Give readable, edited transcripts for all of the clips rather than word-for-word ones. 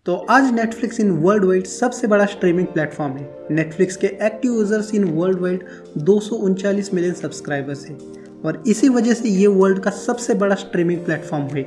तो आज Netflix in world wide सबसे बड़ा स्ट्रीमिंग प्लेटफॉर्म है। नेटफ्लिक्स के active users in world wide 239 million subscribers है और इसी वजह से ये वर्ल्ड का सबसे बड़ा स्ट्रीमिंग प्लेटफॉर्म है।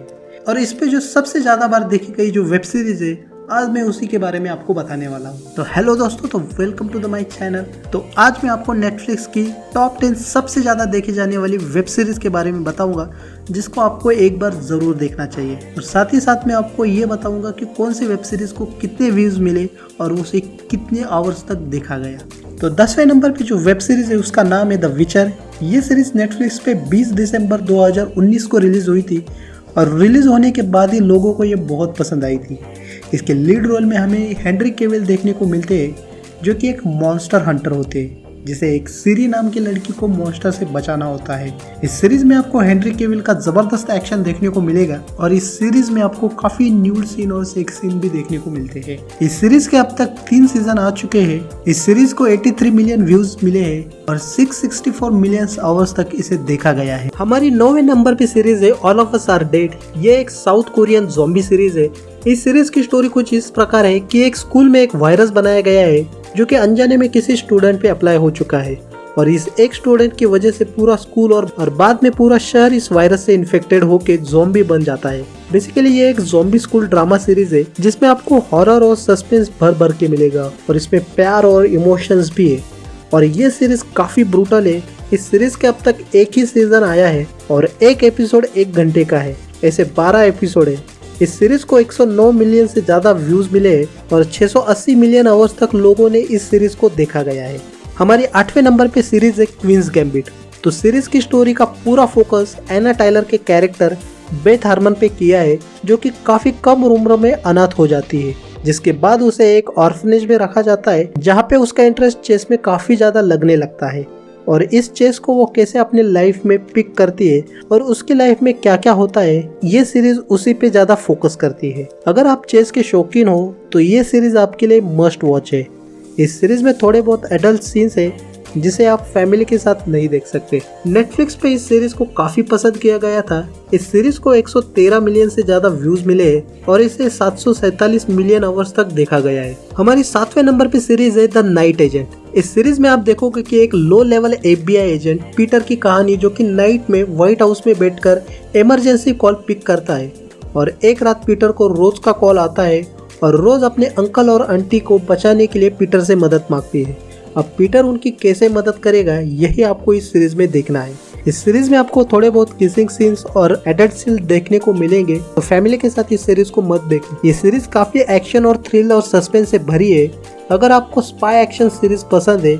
और इस पे जो सबसे ज़्यादा बार देखी गई जो वेब सीरीज़ है, आज मैं उसी के बारे में आपको बताने वाला हूँ। तो हेलो दोस्तों, तो welcome to the my channel. तो आज मैं आपको नेटफ्लिक्स की टॉप 10 सबसे ज़्यादा देखी जाने वाली वेब सीरीज़ के बारे में बताऊंगा, जिसको आपको एक बार ज़रूर देखना चाहिए। और साथ ही साथ मैं आपको ये बताऊंगा कि कौन सी वेब सीरीज़ को कितने व्यूज़ मिले और उसे कितने आवर्स तक देखा गया। तो 10वें नंबर पे जो वेब सीरीज़ है उसका नाम है द विचर। ये सीरीज़ नेटफ्लिक्स पे 20 दिसंबर 2019 को रिलीज़ हुई थी और रिलीज़ होने के बाद ही लोगों को ये बहुत पसंद आई थी। इसके लीड रोल में हमें हेनरी कैविल देखने को मिलते हैं, जो कि एक मॉन्स्टर हंटर होते हैं, जिसे एक सीरी नाम की लड़की को मॉन्स्टर से बचाना होता है। इस सीरीज में आपको हेनरी कैविल का जबरदस्त एक्शन देखने को मिलेगा और इस सीरीज में आपको काफी न्यूड सीन और सेक्स सीन भी देखने को मिलते हैं। इस सीरीज के अब तक 3 सीजन आ चुके हैं। इस सीरीज को 83 मिलियन व्यूज मिले हैं और 664 मिलियन आवर्स तक इसे देखा गया है। हमारी 9वें नंबर पे सीरीज है All of Us Are Dead. ये एक साउथ कोरियन ज़ॉम्बी सीरीज है। इस सीरीज की स्टोरी कुछ इस प्रकार है कि एक स्कूल में एक वायरस बनाया गया है जो कि अनजाने में किसी स्टूडेंट पे अप्लाई हो चुका है और इस एक स्टूडेंट की वजह से पूरा स्कूल और बाद में पूरा शहर इस वायरस से इन्फेक्टेड होके ज़ॉम्बी बन जाता है। बेसिकली ये एक ज़ॉम्बी स्कूल ड्रामा सीरीज है जिसमें आपको हॉरर और सस्पेंस भर भर के मिलेगा और इसमें प्यार और इमोशंस भी है और ये सीरीज काफी ब्रूटल है। इस सीरीज के अब तक एक ही सीजन आया है और एक एपिसोड 1 घंटे का है। ऐसे 12 एपिसोड है। इस सीरीज को 109 मिलियन से ज्यादा व्यूज मिले हैं और 680 मिलियन आवर्स तक लोगों ने इस सीरीज को देखा गया है। हमारी 8वें नंबर पे सीरीज है क्वींस गैम्बिट। तो सीरीज की स्टोरी का पूरा फोकस एना टाइलर के कैरेक्टर बेथ हार्मन पे किया है, जो कि काफी कम उम्र में अनाथ हो जाती है, जिसके बाद उसे एक ऑर्फनेज में रखा जाता है जहाँ पे उसका इंटरेस्ट चेस में काफी ज्यादा लगने लगता है और इस चेस को वो कैसे अपने लाइफ में पिक करती है और उसकी लाइफ में क्या क्या होता है, ये सीरीज उसी पे ज्यादा फोकस करती है। अगर आप चेस के शौकीन हो तो ये सीरीज आपके लिए मस्ट वॉच है। इस सीरीज में थोड़े बहुत एडल्ट सीन्स है जिसे आप फैमिली के साथ नहीं देख सकते। नेटफ्लिक्स पे इस सीरीज को काफी पसंद किया गया था। इस सीरीज को 113 मिलियन से ज्यादा व्यूज मिले हैं और इसे 747 मिलियन आवर्स तक देखा गया है। हमारी 7वें नंबर पे सीरीज है द नाइट एजेंट। इस सीरीज में आप देखोगे कि एक low level FBI agent Peter की कहानी, जो कि नाइट में व्हाइट हाउस में बैठकर इमरजेंसी कॉल पिक करता है और एक रात पीटर को रोज का कॉल आता है और रोज अपने अंकल और आंटी को बचाने के लिए पीटर से मदद मांगती है। अब पीटर उनकी कैसे मदद करेगा, यही आपको इस सीरीज में देखना है। इस सीरीज में आपको थोड़े बहुत किसिंग सीन्स और एडल्ट सीन देखने को मिलेंगे, तो फैमिली के साथ इस सीरीज को मत देखें। ये सीरीज काफी एक्शन और थ्रिल और सस्पेंस से भरी है। अगर आपको स्पाई एक्शन सीरीज पसंद है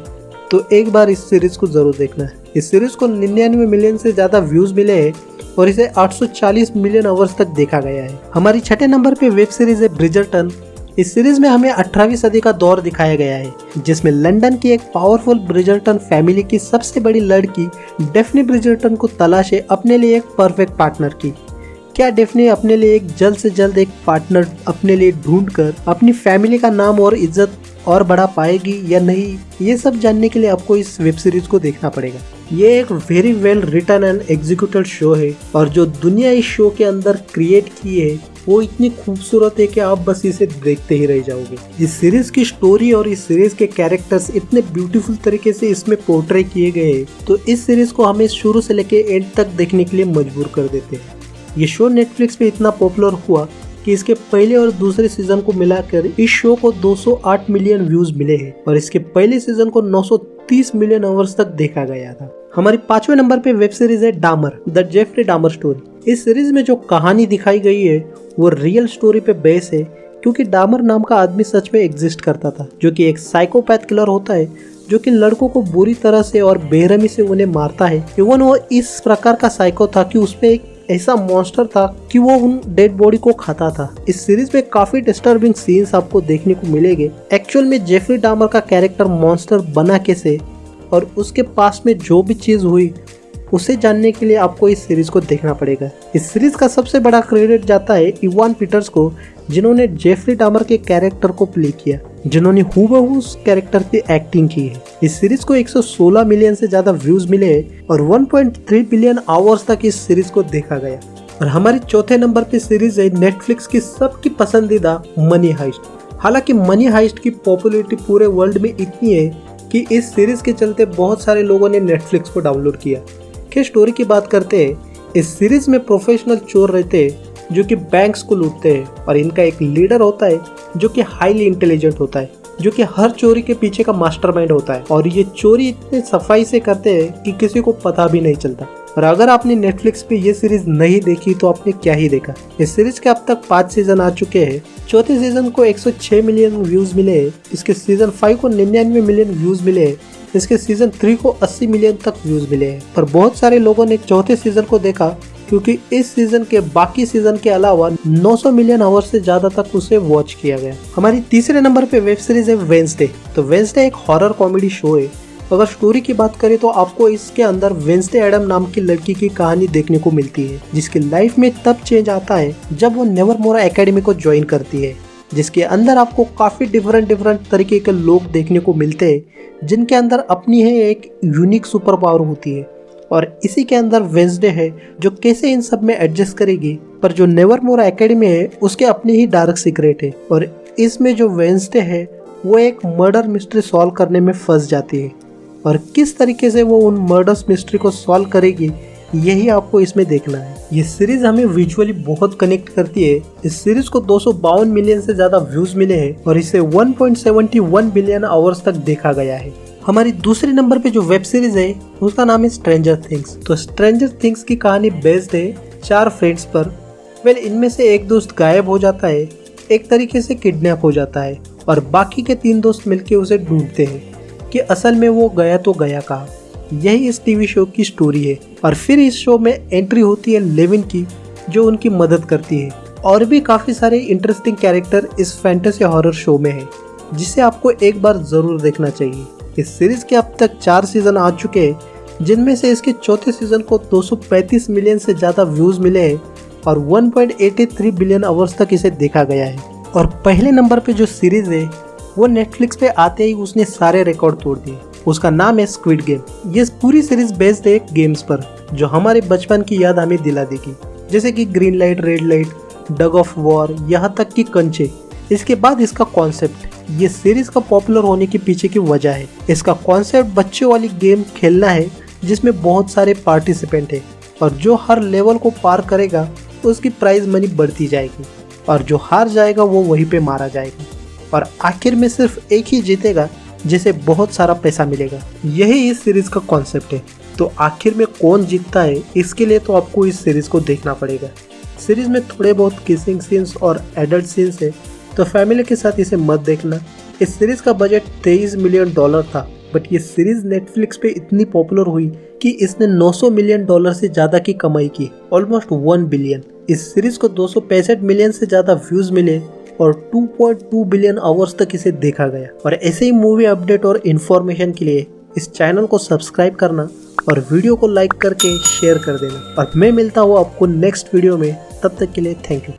तो एक बार इस सीरीज को जरूर देखना है। इस सीरीज को 99 मिलियन से ज्यादा व्यूज मिले हैं और इसे 840 मिलियन आवर्स तक देखा गया है। हमारी 6ठे नंबर पे वेब सीरीज है ब्रिजर्टन। इस सीरीज में हमें 18वीं सदी का दौर दिखाया गया है, जिसमें लंदन की एक पावरफुल ब्रिजर्टन फैमिली की सबसे बड़ी लड़की डेफ्नी ब्रिजर्टन को तलाश है अपने लिए एक परफेक्ट पार्टनर की। क्या डेफ्नी अपने लिए एक जल्द से जल्द एक पार्टनर अपने लिए ढूंढकर अपनी फैमिली का नाम और इज्जत और बढ़ा पाएगी या नहीं, ये सब जानने के लिए आपको इस वेब सीरीज को देखना पड़ेगा। ये एक very well written and executed show है और जो दुनिया इस शो के अंदर क्रिएट की है वो इतनी खूबसूरत है कि आप बस इसे देखते ही रह जाओगे। इस सीरीज की स्टोरी और इस सीरीज के कैरेक्टर्स इतने ब्यूटीफुल तरीके से इसमें पोर्ट्रे किए गए हैं, तो इस सीरीज को हमें शुरू से लेके एंड तक देखने के लिए मजबूर कर देते हैं। ये शो नेटफ्लिक्स पे इतना पॉपुलर हुआ कि इसके पहले और दूसरे सीजन को मिलाकर इस शो को 208 मिलियन व्यूज मिले हैं और इसके पहले सीजन को 930 मिलियन आवर्स तक देखा गया था। हमारी 5वें नंबर पे वेब सीरीज है डामर, द जेफरी डामर स्टोरी। इस सीरीज में जो कहानी दिखाई गई है वो रियल स्टोरी पे बेस है, क्योंकि डामर नाम का आदमी सच में एग्जिस्ट करता था, जो कि एक साइकोपैथ किलर होता है जो कि लड़कों को बुरी तरह से और बेरहमी से उन्हें मारता है। इवन वो इस प्रकार का साइको था कि उसमें एक ऐसा मॉन्स्टर था कि वो उन डेड बॉडी को खाता था। इस सीरीज में काफी डिस्टर्बिंग सीन्स आपको देखने को मिलेंगे। एक्चुअल में जेफरी डामर का कैरेक्टर मॉन्स्टर बना कैसे और उसके पास में जो भी चीज हुई उसे जानने के लिए आपको इस सीरीज को देखना पड़ेगा। इस सीरीज का सबसे बड़ा क्रेडिट जाता है इवान पीटर्स को, जिन्होंने जेफरी डामर के कैरेक्टर को प्ले किया, जिन्होंने हूबहू उस कैरेक्टर की एक्टिंग की है। इस सीरीज को 116 मिलियन से ज्यादा व्यूज मिले और 1.3 बिलियन आवर्स तक इस सीरीज को देखा गया। और हमारी चौथे नंबर पे सीरीज है नेटफ्लिक्स की सबकी पसंदीदा मनी हाइस्ट। हालांकि मनी हाइस्ट की पॉपुलैरिटी पूरे वर्ल्ड में इतनी है कि इस सीरीज के चलते बहुत सारे लोगों ने नेटफ्लिक्स को डाउनलोड किया। खैर स्टोरी की बात करते हैं। इस सीरीज में प्रोफेशनल चोर रहते हैं जो कि बैंक्स को लूटते हैं और इनका एक लीडर होता है जो कि हाईली इंटेलिजेंट होता है, जो कि हर चोरी के पीछे का मास्टरमाइंड होता है और ये चोरी इतने सफाई से करते हैं कि किसी को पता भी नहीं चलता। और अगर आपने नेटफ्लिक्स पे ये सीरीज नहीं देखी तो आपने क्या ही देखा। इस सीरीज के अब तक 5 सीजन आ चुके हैं। चौथे सीजन को 106 मिलियन व्यूज मिले हैं। इसके सीजन 5 को 99 मिलियन व्यूज मिले हैं। इसके सीजन 3 को 80 मिलियन तक व्यूज मिले हैं। पर बहुत सारे लोगों ने चौथे सीजन को देखा क्योंकि इस सीजन के बाकी सीजन के अलावा 900 मिलियन आवर से ज्यादा तक उसे वॉच किया गया। हमारी तीसरे नंबर पे वेब सीरीज है वेंसडे। तो वेंसडे एक हॉरर कॉमेडी शो है। अगर स्टोरी की बात करें तो आपको इसके अंदर वेंसडे एडम नाम की लड़की की कहानी देखने को मिलती है, जिसकी लाइफ में तब चेंज आता है जब वो नेवरमोरा एकेडमी को ज्वाइन करती है, जिसके अंदर आपको काफी डिफरेंट तरीके के लोग देखने को मिलते हैं जिनके अंदर अपनी है एक यूनिक सुपर पावर होती है। और इसी के अंदर वेंसडे है जो कैसे इन सब में एडजस्ट करेगी। पर जो नेवरमोरा एकेडमी है उसके अपने ही डार्क सीक्रेट है और इसमें जो वेंसडे है वो एक मर्डर मिस्ट्री सॉल्व करने में फंस जाती है और किस तरीके से वो उन मर्डर्स मिस्ट्री को सॉल्व करेगी यही आपको इसमें देखना है। ये सीरीज हमें विजुअली बहुत कनेक्ट करती है। इस सीरीज को 252 मिलियन से ज्यादा व्यूज मिले हैं और इसे 1.71 बिलियन आवर्स तक देखा गया है। हमारी दूसरे नंबर पे जो वेब सीरीज है उसका नाम है स्ट्रेंजर थिंग्स। तो स्ट्रेंजर थिंग्स की कहानी बेस्ड है 4 फ्रेंड्स पर। इनमें से एक दोस्त गायब हो जाता है, एक तरीके से किडनैप हो जाता है और बाकी के 3 दोस्त मिलकर उसे ढूंढते हैं कि असल में वो गया तो गया कहाँ। यही इस टीवी शो की स्टोरी है। और फिर इस शो में एंट्री होती है लेविन की जो उनकी मदद करती है। और भी काफ़ी सारे इंटरेस्टिंग कैरेक्टर इस फैंटेसी हॉरर शो में है जिसे आपको एक बार ज़रूर देखना चाहिए। इस सीरीज के अब तक 4 सीजन आ चुके हैं जिनमें से इसके चौथे सीजन को 235 मिलियन से ज़्यादा व्यूज़ मिले हैं और 1.83 बिलियन आवर्स तक इसे देखा गया है। और पहले नंबर पे जो सीरीज है वो नेटफ्लिक्स पे आते ही उसने सारे रिकॉर्ड तोड़ दिए। उसका नाम है स्क्विड गेम। ये पूरी सीरीज बेस्ड है गेम्स पर जो हमारे बचपन की याद हमें दिला देगी, जैसे कि green light, red light, tug of war, यहाँ तक कि कंचे। इसके बाद इसका कॉन्सेप्ट, ये सीरीज का पॉपुलर होने के पीछे की वजह है। इसका कॉन्सेप्ट बच्चों वाली गेम खेलना है जिसमें बहुत सारे पार्टिसिपेंट है और जो हर लेवल को पार करेगा उसकी प्राइज मनी बढ़ती जाएगी और जो हार जाएगा वो वहीं पे मारा जाएगा और आखिर में सिर्फ एक ही जीतेगा जिसे बहुत सारा पैसा मिलेगा। यही इस सीरीज का कॉन्सेप्ट है। तो आखिर में कौन जीतता है इसके लिए तो आपको इस सीरीज को देखना पड़ेगा। सीरीज में थोड़े बहुत किसिंग सीन्स और एडल्ट सीन्स है तो फैमिली के साथ इसे मत देखना। इस सीरीज का बजट $23 मिलियन था बट ये सीरीज नेटफ्लिक्स पे इतनी पॉपुलर हुई कि इसने $900 मिलियन से ज्यादा की कमाई की, ऑलमोस्ट 1 बिलियन। इस सीरीज को 265 मिलियन से ज्यादा व्यूज मिले और 2.2 बिलियन आवर्स तक इसे देखा गया। और ऐसे ही मूवी अपडेट और इन्फॉर्मेशन के लिए इस चैनल को सब्सक्राइब करना और वीडियो को लाइक करके शेयर कर देना। और मैं मिलता हूँ आपको नेक्स्ट वीडियो में, तब तक के लिए थैंक यू।